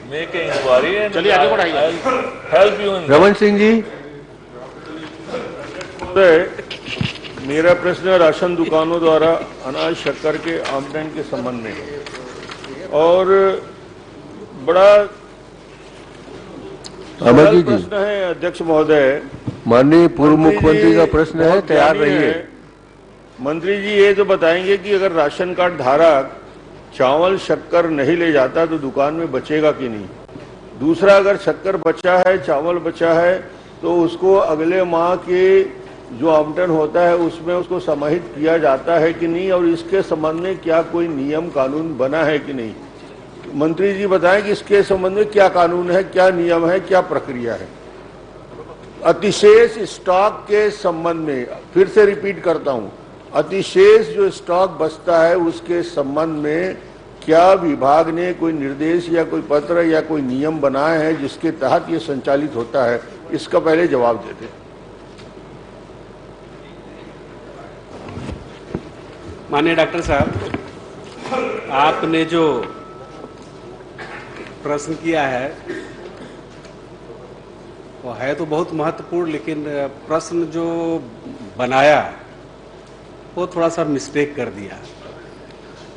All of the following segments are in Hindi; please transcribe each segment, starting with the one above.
मेक इंक्वायरी एंड चलिए आगे बढ़ाइए। Help you in. Raman Singh ji, मेरा प्रश्न राशन दुकानों द्वारा अनाज शक्कर के आमदन के संबंध में है और बड़ा सरल प्रश्न है अध्यक्ष महोदय। माननीय पूर्व मुख्यमंत्री का प्रश्न है, तैयार रहिए। मंत्री जी ये तो बताएंगे कि अगर राशन कार्ड धारक चावल शक्कर नहीं ले जाता तो दुकान में बचेगा कि नहीं। दूसरा, अगर शक्कर बचा है, चावल बचा है, तो उसको अगले माह के जो आवंटन होता है उसमें उसको समाहित किया जाता है कि नहीं, और इसके संबंध में क्या कोई नियम कानून बना है कि नहीं। मंत्री जी बताएं कि इसके संबंध में क्या कानून है, क्या नियम है, क्या प्रक्रिया है। अतिशेष स्टॉक के संबंध में फिर से रिपीट करता हूं, अतिशेष जो स्टॉक बचता है उसके संबंध में क्या विभाग ने कोई निर्देश या कोई पत्र या कोई नियम बनाए हैं जिसके तहत ये संचालित होता है, इसका पहले जवाब देते। माननीय डॉक्टर साहब, आपने जो प्रश्न किया है वो है तो बहुत महत्वपूर्ण, लेकिन प्रश्न जो बनाया वो थोड़ा सा मिस्टेक कर दिया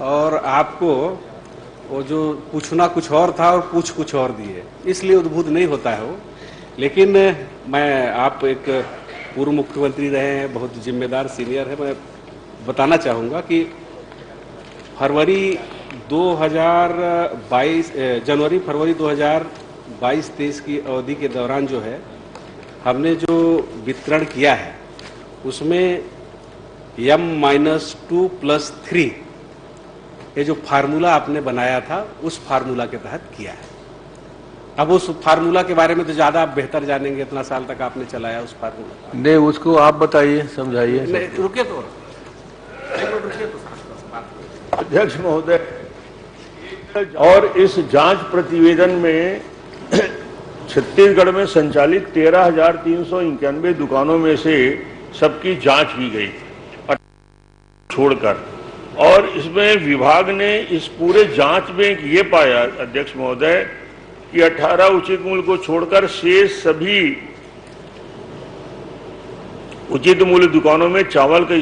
और आपको वो जो पूछना कुछ और था और पूछ कुछ और दिए, इसलिए उद्भूत नहीं होता है वो। लेकिन आप एक पूर्व मुख्यमंत्री रहे हैं, बहुत जिम्मेदार सीनियर है, मैं बताना चाहूँगा कि जनवरी फरवरी 2022-23 की अवधि के दौरान जो है हमने जो वितरण किया है उसमें M-2+3 ये जो फार्मूला आपने बनाया था उस फार्मूला के तहत किया है। अब उस फार्मूला के बारे में तो ज्यादा आप बेहतर जानेंगे, इतना साल तक आपने चलाया उस फार्मूला। नहीं, उसको आप बताइए, समझाइए। रुके तो अध्यक्ष महोदय, और इस जांच प्रतिवेदन में छत्तीसगढ़ में संचालित 13,391 दुकानों में से सबकी जांच की गई छोड़कर, और इसमें विभाग ने इस पूरे जांच में ये पाया अध्यक्ष महोदय कि 18 उचित मूल्य को छोड़कर शेष सभी उचित मूल्य दुकानों में चावल का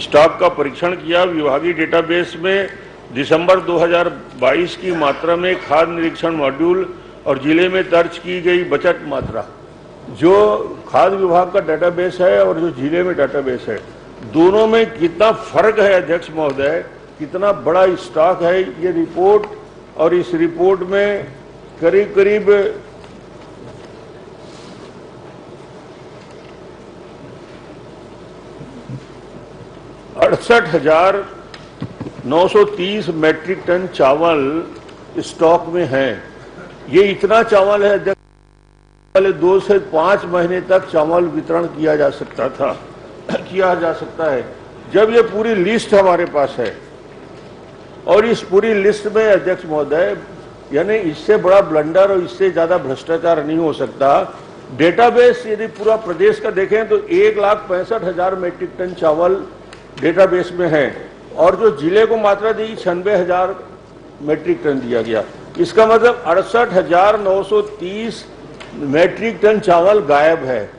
स्टॉक का परीक्षण किया। विभागीय डेटाबेस में दिसंबर 2022 की मात्रा में खाद्य निरीक्षण मॉड्यूल और जिले में दर्ज की गई बचत मात्रा, जो खाद्य विभाग का डेटाबेस है और जो जिले में डेटाबेस है, दोनों में कितना फर्क है अध्यक्ष महोदय, कितना बड़ा स्टॉक है ये रिपोर्ट। और इस रिपोर्ट में करीब करीब 68,930 मैट्रिक टन चावल स्टॉक में है। ये इतना चावल है अध्यक्ष, पहले 2 से 5 महीने तक चावल वितरण किया जा सकता है। जब ये पूरी लिस्ट हमारे पास है और इस पूरी लिस्ट में अध्यक्ष महोदय, यानी इससे बड़ा ब्लंडर और इससे ज्यादा भ्रष्टाचार नहीं हो सकता। डेटाबेस यदि पूरा प्रदेश का देखें तो 1,65,000 मैट्रिक टन चावल डेटाबेस में है, और जो जिले को मात्रा दी 96,000 मैट्रिक टन दिया गया। इसका मतलब 68,930 मैट्रिक टन चावल गायब है,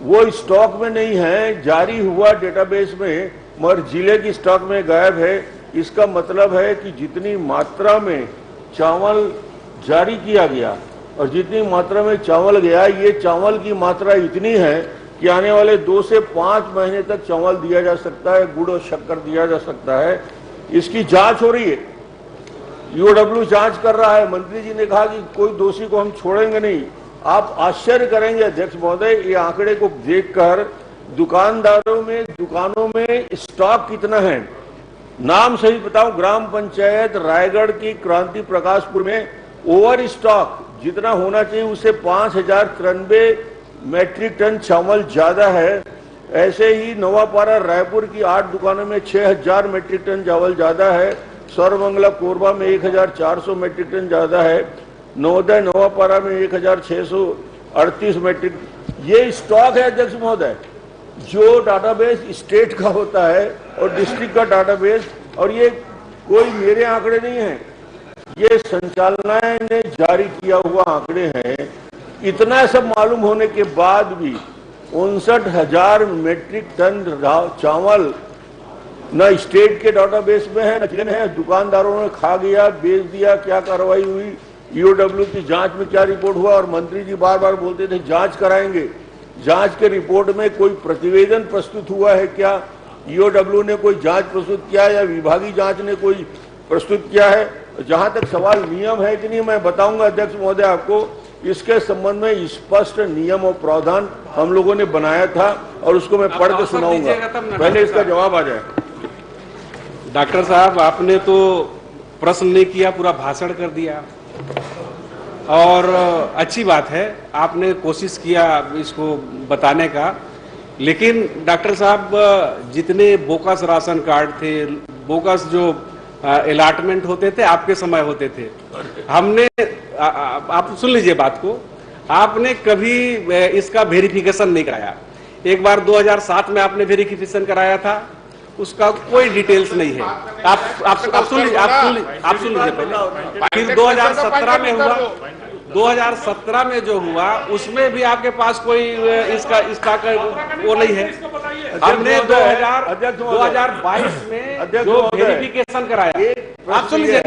वो स्टॉक में नहीं है, जारी हुआ डेटाबेस में, मगर जिले की स्टॉक में गायब है। इसका मतलब है कि जितनी मात्रा में चावल जारी किया गया और जितनी मात्रा में चावल गया, ये चावल की मात्रा इतनी है कि आने वाले 2 से 5 महीने तक चावल दिया जा सकता है, गुड़ और शक्कर दिया जा सकता है। इसकी जांच हो रही है, यूडब्ल्यू जांच कर रहा है। मंत्री जी ने कहा कि कोई दोषी को हम छोड़ेंगे नहीं। आप आश्चर्य करेंगे अध्यक्ष महोदय, ये आंकड़े को देखकर दुकानों में स्टॉक कितना है। नाम सही बताऊं, ग्राम पंचायत रायगढ़ की क्रांति प्रकाशपुर में ओवर स्टॉक जितना होना चाहिए उससे 5,093 मैट्रिक टन चावल ज्यादा है। ऐसे ही नवापारा रायपुर की 8 दुकानों में 6,000 मैट्रिक टन चावल ज्यादा है। सर्वमंगला कोरबा में 1,400 मैट्रिक टन ज्यादा है। नवोदय नवापारा में 1,638 मैट्रिक। ये स्टॉक है अध्यक्ष महोदय, जो डाटाबेस स्टेट का होता है और डिस्ट्रिक्ट का डाटाबेस, और ये कोई मेरे आंकड़े नहीं है, ये संचालनालय ने जारी किया हुआ आंकड़े हैं। इतना सब मालूम होने के बाद भी 59,000 मेट्रिक टन चावल न स्टेट के डाटाबेस में है, न जिले में है। दुकानदारों ने खा गया, बेच दिया। क्या कार्रवाई हुई? ईओडब्ल्यू की जांच में क्या रिपोर्ट हुआ? और मंत्री जी बार बार बोलते थे जांच कराएंगे। जांच के रिपोर्ट में कोई प्रतिवेदन प्रस्तुत हुआ है क्या? ईओडब्ल्यू ने कोई जांच प्रस्तुत किया या विभागीय जांच ने कोई प्रस्तुत किया है? जहां तक सवाल नियम है कि नहीं, मैं बताऊंगा अध्यक्ष महोदय आपको। इसके संबंध में स्पष्ट नियम और प्रावधान हम लोगों ने बनाया था और उसको मैं पढ़ के सुनाऊंगा, पहले इसका जवाब आ जाए। डॉक्टर साहब, आपने तो प्रश्न नहीं किया, पूरा भाषण कर दिया। और अच्छी बात है, आपने कोशिश किया इसको बताने का। लेकिन डॉक्टर साहब, जितने बोगस राशन कार्ड थे, बोगस जो अलॉटमेंट होते थे, आपके समय होते थे। हमने आप सुन लीजिए बात को, आपने कभी इसका वेरिफिकेशन नहीं कराया। एक बार 2007 में आपने वेरिफिकेशन कराया था, उसका कोई डिटेल्स नहीं है। आप सुन लीजिए, आप सुन लीजिए पहले। फिर 2017 में हुआ, 2017 में जो हुआ उसमें भी आपके पास कोई इसका वो नहीं है। हमने 2022 में जो वेरिफिकेशन कराया, आप सुन लीजिए,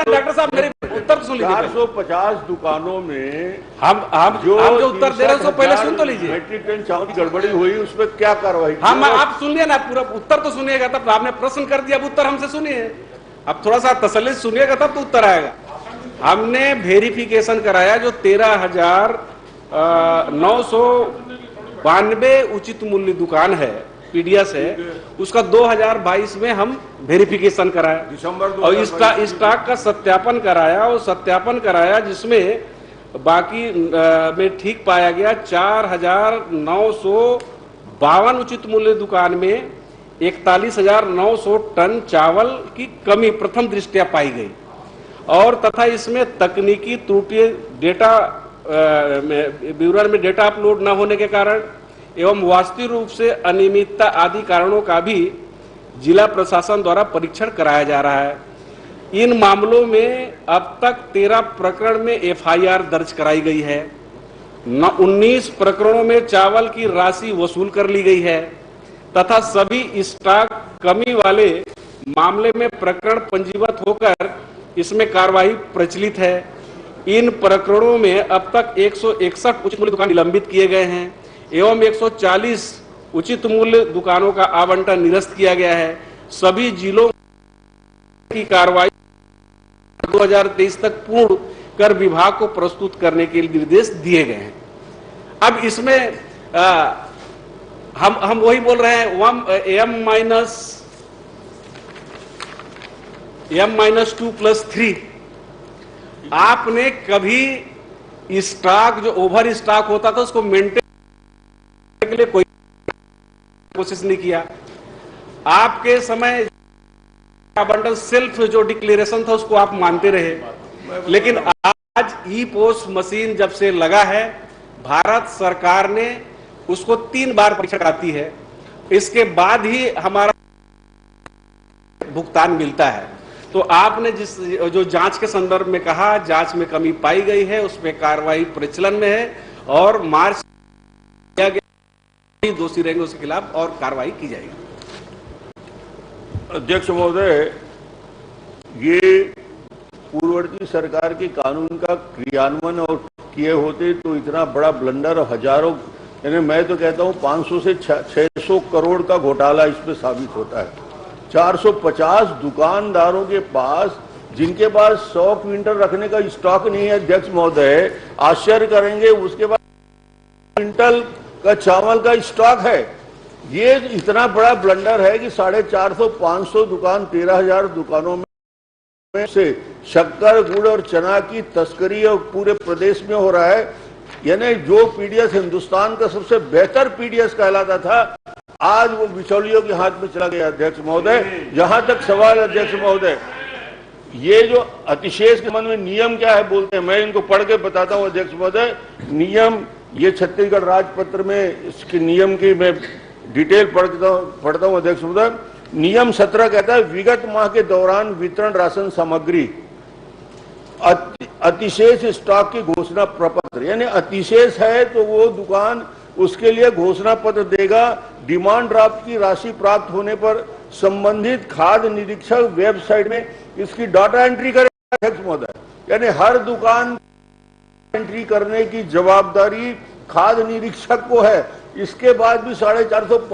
डॉक्टर साहब मेरे उत्तर सुन लीजिए। 450 दुकानों में हम जो उत्तर दे रहे हैं उसको पहले सुन तो लीजिए। मेट्रिक टन चावल की गड़बड़ी हुई, उसमें क्या कार्रवाई? हम आप सुनिए ना, पूरा उत्तर तो सुनिएगा, तब आपने प्रश्न कर दिया, अब उत्तर हमसे सुनिए। अब थोड़ा सा तसल्ली से सुनिएगा तब तो उत्तर आएगा। हमने वेरिफिकेशन कराया जो 13,992 उचित मूल्य दुकान है, पीडीएस है, उसका 2022 में हम वेरिफिकेशन कराया दिसंबर और स्टॉक का सत्यापन कराया और सत्यापन कराया जिसमें बाकी में ठीक पाया गया। 4,952 उचित मूल्य दुकान में 41,900 टन चावल की कमी प्रथम दृष्टया पाई गई और तथा इसमें तकनीकी त्रुटि, डेटा विवरण में डेटा अपलोड न होने के कारण एवं वास्तविक रूप से अनियमितता आदि कारणों का भी जिला प्रशासन द्वारा परीक्षण कराया जा रहा है। इन मामलों में अब तक 13 प्रकरण में एफआईआर दर्ज कराई गई है। 19 प्रकरणों में चावल की राशि वसूल कर ली गई है तथा सभी स्टॉक कमी वाले मामले में प्रकरण पंजीबद्ध होकर इसमें कार्रवाई प्रचलित है। इन प्रकरणों में अब तक 161 उचित मूल्य दुकान निलंबित किए गए हैं एवं 140 उचित मूल्य दुकानों का आवंटन निरस्त किया गया है। सभी जिलों की कार्रवाई 2023 तक पूर्ण कर विभाग को प्रस्तुत करने के निर्देश दिए गए हैं। अब इसमें हम वही बोल रहे हैं, M-2+3। आपने कभी स्टॉक जो ओवर स्टॉक होता था उसको मेंटेन के लिए कोई कोशिश नहीं किया। आपके समय आवंटन सेल्फ जो डिक्लेरेशन था उसको आप मानते रहे, लेकिन आज ई पोस्ट मशीन जब से लगा है, भारत सरकार ने उसको 3 बार परीक्षण कराती है, इसके बाद ही हमारा भुगतान मिलता है। तो आपने जो जांच के संदर्भ में कहा, जांच में कमी पाई गई है, उसमें कार्रवाई प्रचलन में है और मार्च किया गया, दोषी रहेंगे उसके खिलाफ और कार्रवाई की जाएगी। अध्यक्ष महोदय, ये पूर्ववर्ती सरकार के कानून का क्रियान्वयन और किए होते तो इतना बड़ा ब्लंडर, हजारों, यानी मैं तो कहता हूं 500 से 600 करोड़ का घोटाला इसमें साबित होता है। 450 दुकानदारों के पास, जिनके पास 100 क्विंटल रखने का स्टॉक नहीं है, अध्यक्ष महोदय आश्चर्य करेंगे, उसके बाद क्विंटल का चावल का स्टॉक है। ये इतना बड़ा ब्लंडर है कि 450-500 दुकान, 13,000 दुकानों में से शक्कर, गुड़ और चना की तस्करी और पूरे प्रदेश में हो रहा है। यानी जो पीडीएस हिंदुस्तान का सबसे बेहतर पीडीएस कहलाता था, आज वो बिचौलियों के हाथ में चला गया। अध्यक्ष महोदय, जहां तक सवाल, अध्यक्ष महोदय, ये जो अतिशेष के संबंध में नियम क्या है बोलते हैं, मैं इनको पढ़ के बताता हूं। अध्यक्ष महोदय, नियम ये छत्तीसगढ़ राजपत्र में इसके नियम की मैं डिटेल पढ़ता हूं। अध्यक्ष महोदय, नियम 17 कहता है, विगत माह के दौरान वितरण राशन सामग्री अतिशेष स्टॉक की घोषणा प्रपत्र, यानी अतिशेष है तो वो दुकान उसके लिए घोषणा पत्र देगा। डिमांड ड्राफ्ट की राशि प्राप्त होने पर संबंधित खाद्य निरीक्षक वेबसाइट में इसकी डाटा एंट्री करेगा अध्यक्ष महोदय। यानी हर दुकान एंट्री करने की जवाबदारी खाद्य निरीक्षक को है। इसके बाद भी 450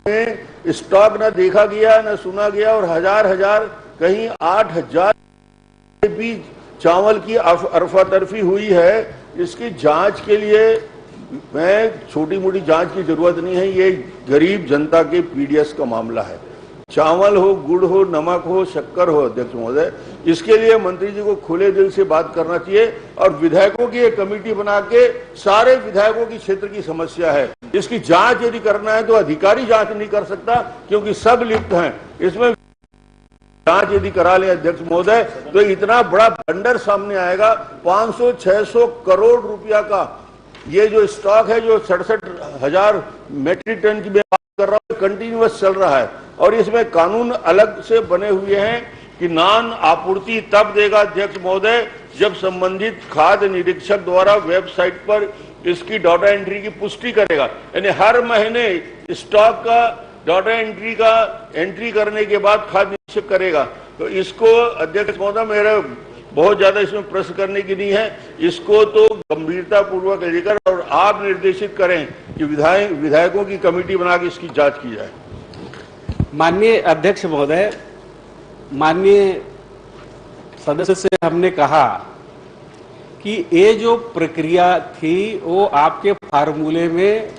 में स्टॉक न देखा गया न सुना गया और हजार कहीं 8000 के बीच चावल की अरफातरफी हुई है। इसकी जांच के लिए मैं छोटी मोटी जांच की जरूरत नहीं है, ये गरीब जनता के पीडीएस का मामला है। चावल हो, गुड़ हो, नमक हो, शक्कर हो अध्यक्ष महोदय, इसके लिए मंत्री जी को खुले दिल से बात करना चाहिए और विधायकों की एक कमेटी बना के, सारे विधायकों की क्षेत्र की समस्या है, इसकी जांच यदि करना है तो अधिकारी जांच नहीं कर सकता क्योंकि सब लिप्त हैं इसमें। जांच यदि करा ले अध्यक्ष महोदय तो इतना बड़ा भंडर सामने आएगा। 500-600 करोड़ रुपया का ये जो स्टॉक है, जो 67,000 मेट्रिक टन की बात कर रहा हूं, कंटिन्यूअस चल रहा है और इसमें कानून अलग से बने हुए हैं कि नान आपूर्ति तब देगा अध्यक्ष महोदय जब संबंधित खाद्य निरीक्षक द्वारा वेबसाइट पर इसकी डाटा एंट्री की पुष्टि करेगा। यानी हर महीने स्टॉक का डाटा एंट्री करने के बाद खाद्य निरीक्षक करेगा। तो इसको अध्यक्ष महोदय मेरा बहुत ज्यादा इसमें प्रश्न करने की नहीं है, इसको तो गंभीरता पूर्वक लेकर और आप निर्देशित करें कि विधायकों की कमेटी बना के इसकी जांच की जाए। माननीय अध्यक्ष महोदय, माननीय सदस्य से हमने कहा कि ये जो प्रक्रिया थी वो आपके फार्मूले में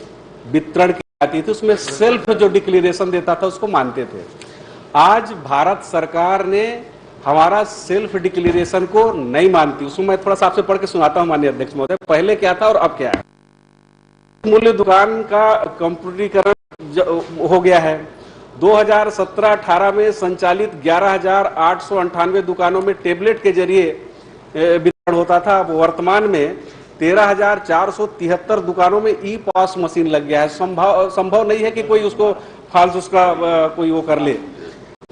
वितरण की जाती थी, उसमें सेल्फ जो डिक्लेरेशन देता था उसको मानते थे। आज भारत सरकार ने हमारा सेल्फ डिक्लेरेशन को नहीं मानती। उसको मैं थोड़ा सा आपसे पढ़ के सुनाता हूं माननीय अध्यक्ष महोदय, पहले क्या था और अब क्या है। मूल्य दुकान का कंप्यूटरीकरण हो गया है। 2017-18 में संचालित 11,898 दुकानों में टेबलेट के जरिए वितरण होता था। वर्तमान में 13,473 दुकानों में ई पॉस मशीन लग गया है। संभव नहीं है कि कोई उसको फाल्स उसका कोई वो कर ले।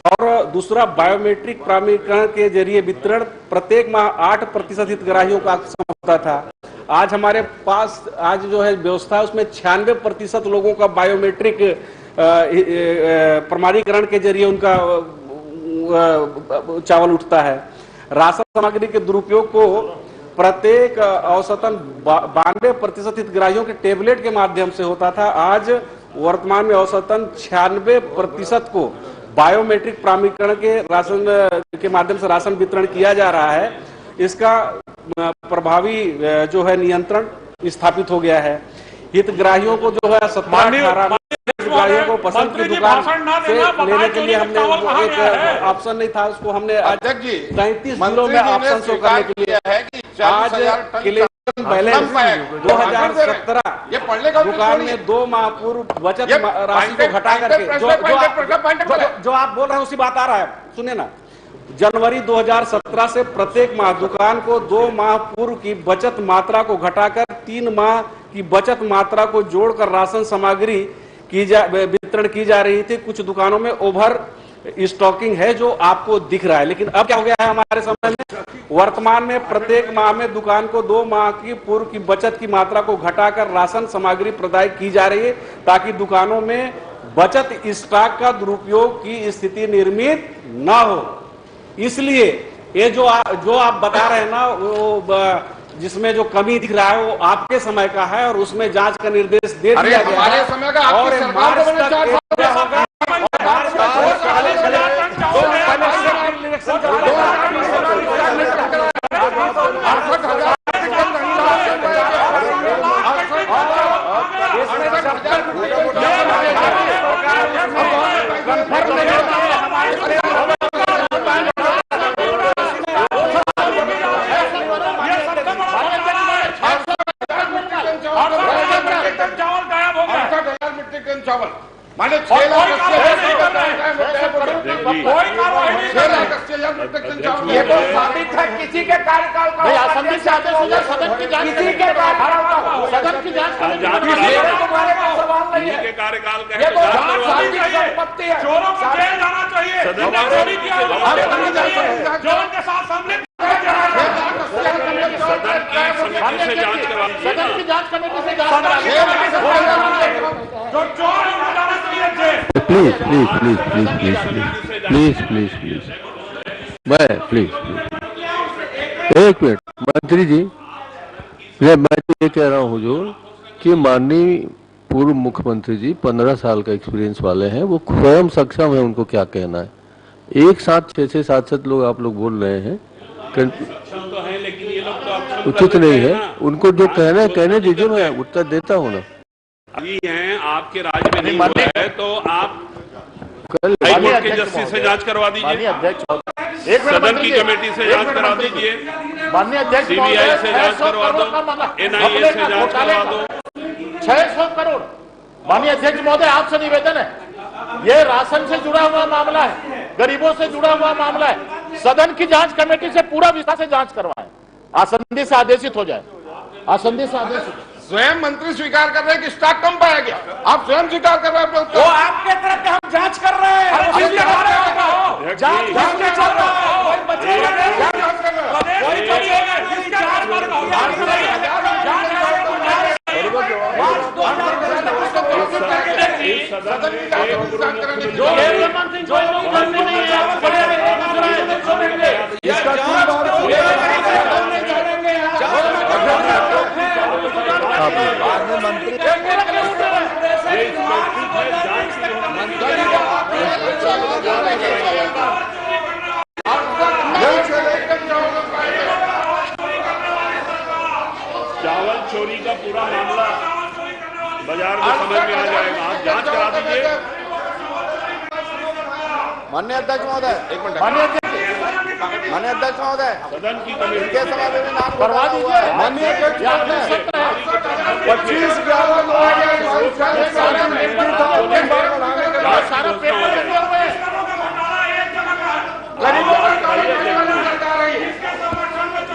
और दूसरा, बायोमेट्रिक प्रमाणीकरण के जरिए वितरण प्रत्येक माह 8% हितग्राहियों का होता था। आज हमारे पास आज जो है व्यवस्था उसमें 96% लोगों का बायोमेट्रिक प्रमाणीकरण के जरिए उनका चावल उठता है। राशन सामग्री के दुरुपयोग को प्रत्येक औसतन 92% हितग्राहियों के टेबलेट के माध्यम से होता था। आज वर्तमान में औसतन 96% को बायोमेट्रिक प्रमाणीकरण के राशन के माध्यम से राशन वितरण किया जा रहा है। इसका प्रभावी जो है नियंत्रण स्थापित हो गया है। हितग्राहियों को जो है 17-18 हितग्राहियों को पसंद की दुकान से लेने के लिए हमने एक ऑप्शन नहीं था, उसको हमने आज 33 जिलों में ऑप्शन शो करने के लिए आज बैलेंस 2017 दुकान में 2 माह पूर्व बचत राशि को घटा करके जो आप बोल रहे हैं उसी बात आ रहा है, सुनिए ना। जनवरी 2017 से प्रत्येक माह दुकान को 2 माह पूर्व की बचत मात्रा को घटाकर 3 माह की बचत मात्रा को जोड़कर राशन सामग्री वितरण की जा रही थी। कुछ दुकानों में ओवर स्टॉकिंग है जो आपको दिख रहा है, लेकिन अब क्या हो गया है हमारे समय में, वर्तमान में प्रत्येक माह में दुकान को 2 माह की पूर्व की बचत की मात्रा को घटाकर राशन सामग्री प्रदाय की जा रही है ताकि दुकानों में बचत स्टॉक का दुरुपयोग की स्थिति निर्मित न हो। इसलिए ये जो आप बता रहे हैं ना, वो जिसमें जो कमी दिख रहा है वो आपके समय का है और उसमें जांच का निर्देश दे दिया गया है और मार्च तक माने 6 लाख ये तो साबित है किसी के कार्यकाल का। असेंबली से आदेश हो जाए सदन की जांच, किसी के सदन की जांच हमारे पास सवाल नहीं है। कार्यकाल का ये तो संपत्ति है, चोरों को जेल जाना चाहिए, चोरी किया जो उनके साथ सामने समिति से जांच करवा दीजिए, सदन की जांच कमेटी से जांच करा दीजिए। Please please please please please please please please मैं प्लीज एक मिनट मंत्री जी, मैं ये कह रहा हूँ हुजूर कि माननीय पूर्व मुख्यमंत्री जी 15 साल का एक्सपीरियंस वाले हैं, वो स्वयं सक्षम है उनको क्या कहना है। एक साथ 6-6 7-7 लोग आप लोग बोल रहे हैं, तो है, लेकिन ये लोग तो उचित नहीं है। उनको जो कहना है कहने दीजिए, मैं उत्तर देता हूँ ना। अभी हैं आपके राज्य में नहीं हुआ है तो आप कल हाईकोर्ट के जस्टिस से जांच करवा दीजिए, सदन की कमेटी से जांच करा दीजिए, माननीय अध्यक्ष, सीबीआई से जांच करवा दो, एनआईए से जांच करवा दो। 600 करोड़। माननीय अध्यक्ष महोदय, आपसे निवेदन है, ये राशन से जुड़ा हुआ मामला है, गरीबों से जुड़ा हुआ मामला है। सदन की जांच कमेटी से पूरा विस्तार से जांच करवाएं, आसंदी से आदेशित हो जाए, आसंदी से आदेशित। स्वयं मंत्री स्वीकार कर रहे हैं कि स्टॉक कम पाया गया, आप स्वयं स्वीकार कर रहे हैं। वो आपके तरफ से हम जांच कर रहे हैं, जांच चल रहा है, चावल चोरी का पूरा मामला बाजार में समझ में आ जाएगा, आप जांच करा दीजिए। माननीय अध्यक्ष महोदय, एक मिनट। माननीय अध्यक्ष महोदय, सदन की कमेटी के सभा में नाम करवा दीजिए। माननीय अध्यक्ष महोदय, 25/11 सारा पेपर लगे हुए हैं।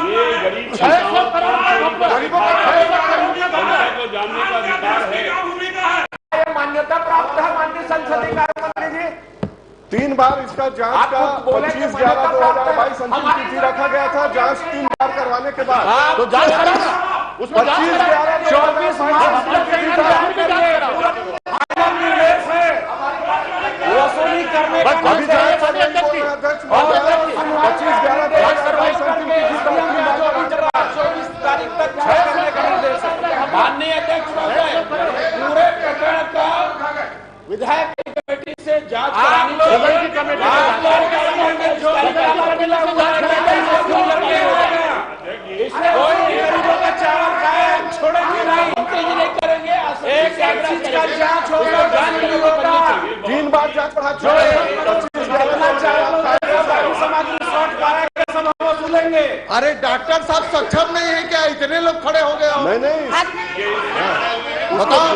ये गरीब 600 करोड़ को जानने का अधिकार है। मान्यता प्राप्त है माननीय संसदीय कार्य मंत्री जी। 3 बार इसका जांच का 25/11/2022 अंतिम तिथि रखा गया था। जांच 3 बार करवाने के बाद तो जांच करा ना, उसमें 25/11/24 वसूली करने का अभी जांच अध्यक्ष महोदय 25/11/2022 अंतिम तिथि का 24 तारीख तक करने का निर्देश है। माननीय अध्यक्ष महोदय, पूरे प्रकरण का विधायक की कमेटी से जांच करानी चाहिए। कोई गरीबों का चावल खाया छोड़ेंगे नहीं करेंगे। एक चीज का जांच होगा, 3 बार जांच बढ़ा अरे डॉक्टर साहब सक्षम नहीं है क्या? इतने लोग खड़े हो गए हो। नहीं बताओ,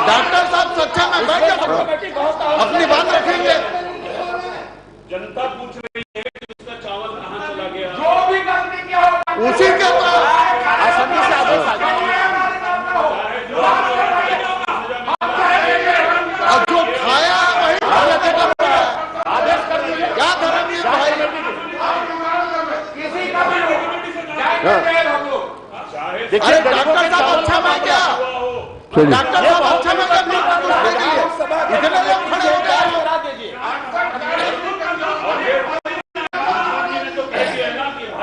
डॉक्टर साहब सक्षम है, बैठ जाओ, अपनी बात रखेंगे। जनता पूछ रही है कि उसका चावल कहां चला गया। जो भी गलती किया होगा उसी के तो आसंदी से आदेश आ जाए। और जो खाया वही खाने देना पड़ा। आदेश कर दीजिए। क्या धर्म ये भाई? किसी का भी जाएंगे हम लोग। अरे डॉक्टर साहब अच्छा है क्या? डॉक्टर साहब अच्छा है क्या? इतने लोग खड़े हो गए। करा दीजिए।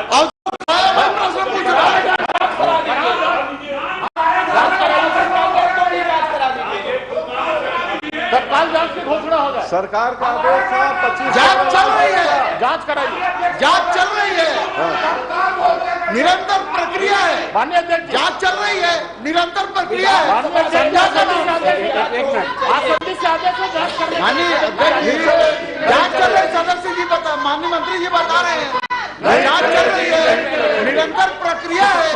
और जो खाया वही प्रश्न पूछ रहा है। तत्काल जांच की घोषणा हो जाए। सरकार का आदेश था 25। जांच चल रही है, जांच कराइए। जांच चल रही है, निरंतर प्रक्रिया है। माननीय अध्यक्ष, जांच चल रही है, निरंतर प्रक्रिया है। आसंदी से आदेश से जांच करने। माननीय जांच चल रही, सदस्य जी बता, माननीय मंत्री जी बता रहे हैं जांच चल रही है, निरंतर प्रक्रिया है।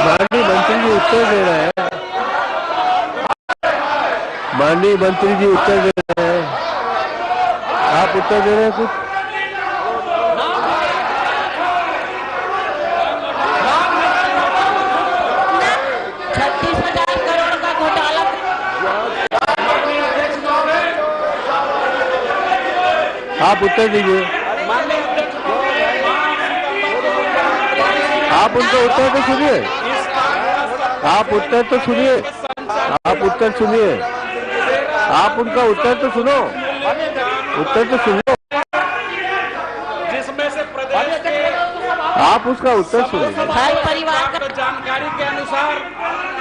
माननीय मंत्री जी उत्तर दे रहे हैं, माननीय मंत्री जी उत्तर दे रहे हैं, आप उत्तर दे रहे हैं कुछ? 36,000 करोड़ का घोटाला। आप उत्तर दीजिए, आप उनका उत्तर तो सुनिए, आप उत्तर तो सुनिए, आप उत्तर सुनिए, आप उनका उत्तर तो सुनो, उत्तर तो सुनो, जिसमें से प्रदेश के आप उसका उत्तर सुनिए। परिवार का जानकारी के अनुसार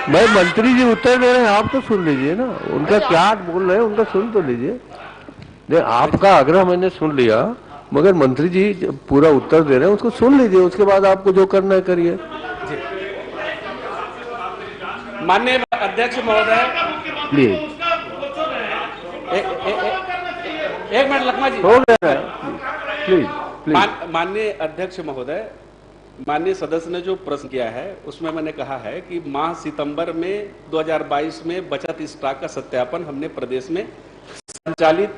भाई मंत्री जी उत्तर दे रहे हैं, आप तो सुन लीजिए ना, उनका क्या बोल रहे हैं उनका सुन तो लीजिए। नहीं, आपका आग्रह मैंने सुन लिया, मगर मंत्री जी पूरा उत्तर दे रहे हैं, उसको सुन लीजिए, उसके बाद आपको जो करना है करिए। माननीय अध्यक्ष महोदय, प्लीज एक मिनट लखमा जी, हो गया है, प्लीज प्लीज। माननीय अध्यक्ष महोदय, माननीय सदस्य ने जो प्रश्न किया है उसमें मैंने कहा है कि माह सितंबर में 2022 में बचत स्टॉक का सत्यापन हमने प्रदेश में संचालित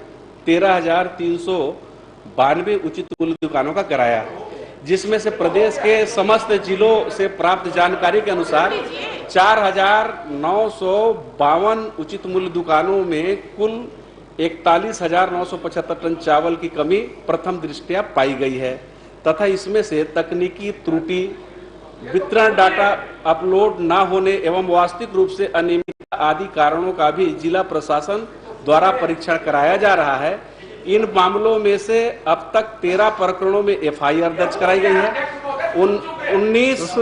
13,392 उचित मूल्य दुकानों का कराया, जिसमें से प्रदेश के समस्त जिलों से प्राप्त जानकारी के अनुसार 4,952 उचित मूल्य दुकानों में कुल 41,975 टन चावल की कमी प्रथम दृष्टया पाई गई है तथा इसमें से तकनीकी त्रुटि, वितरण डाटा अपलोड न होने एवं वास्तविक रूप से अनियमितता आदि कारणों का भी जिला प्रशासन द्वारा परीक्षण कराया जा रहा है। इन मामलों में से अब तक 13 प्रकरणों में FIR दर्ज कराई गई है। 19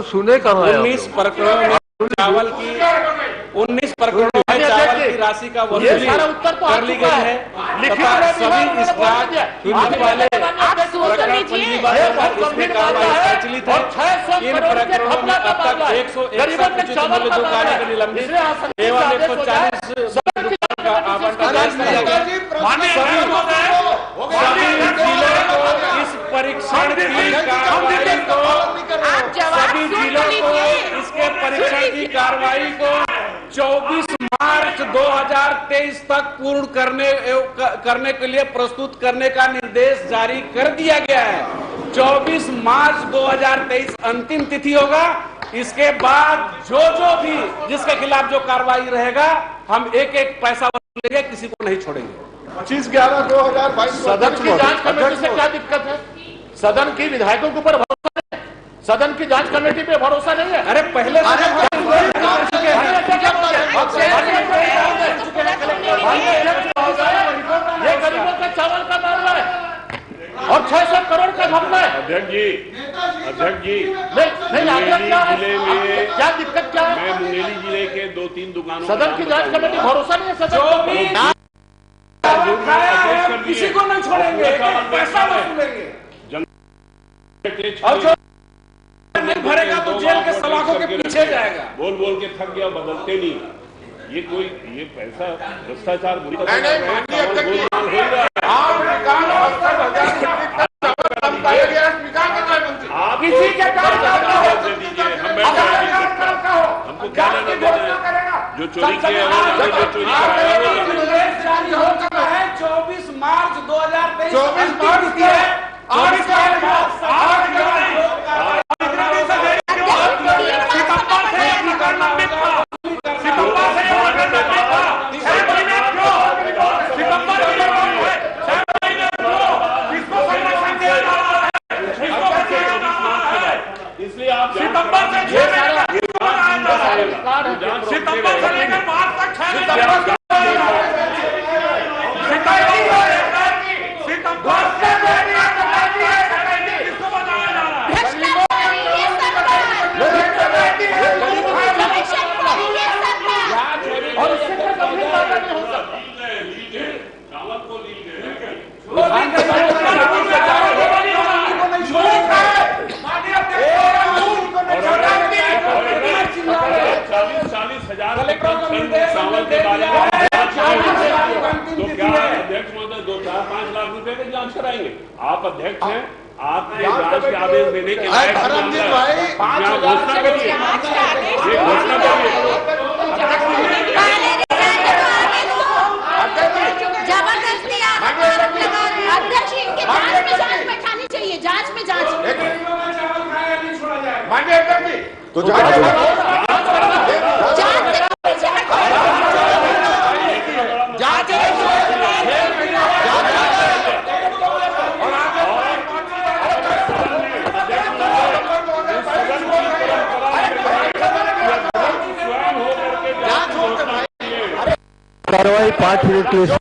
प्रकरणों में चावल की 19 प्रकरणों में चावल की राशि का वसूली कर ली गई है तथा सभी स्टॉक वाले इसमें कार्रवाई प्रचलित है। इन प्रकरणों में अब तक 161 उचित मूल्य दुकानों के निलंबित एवं 140 का आवंटन किया गया। सभी जिलों को इस परीक्षण की कार्रवाई को सभी जिलों को इसके परीक्षण की कार्रवाई को 24 मार्च 2023 तक पूर्ण करने के लिए प्रस्तुत करने का निर्देश जारी कर दिया गया है। 24 मार्च 2023 अंतिम तिथि होगा। इसके बाद जो भी जिसके खिलाफ जो कार्रवाई रहेगा हम एक एक पैसा वसूलेंगे, किसी को नहीं छोड़ेंगे। 25/11/2022 सदन की जांच कमेटी से क्या दिक्कत है? सदन की विधायकों के ऊपर भरोसा नहीं है, सदन की जांच कमेटी पे भरोसा नहीं है। अरे पहले ये गरीबों के चावल का मामला है और 600 करोड़ का घपला है। अध्यक्ष जी नहीं आगे क्या है? क्या दिक्कत क्या है? मैं मुंगेली जिले के 2-3 दुकानों सदन की जांच कमेटी भरोसा नहीं है। सदन किसी को नहीं छोड़ेंगे, पैसा वसूलेंगे और जो नहीं भरेगा तो जेल के सलाखों के पीछे जाएगा। बोल के थक गया, बदलते नहीं। ये पैसा भ्रष्टाचार बुरी तरह आप किसी के हमको क्या लेना देना है? जो चोरी किया है जो चोरी कराया है 24 मार्च 2023 24 मार्च है और इसलिए आप सितंबर से लेकर मार्च तक 6 चावल के बारे में तो क्या अध्यक्ष महोदय 2-4-5 लाख रुपए की जांच कराएंगे? आप अध्यक्ष हैं, आपके जांच के आदेश देने के लायक घोषणा करिए, ये घोषणा करिए। जबरदस्ती अध्यक्ष इनके जांच बैठानी चाहिए, जांच में जांच माननीय अध्यक्ष जी तो कार्यवाही 5 मिनट के लिए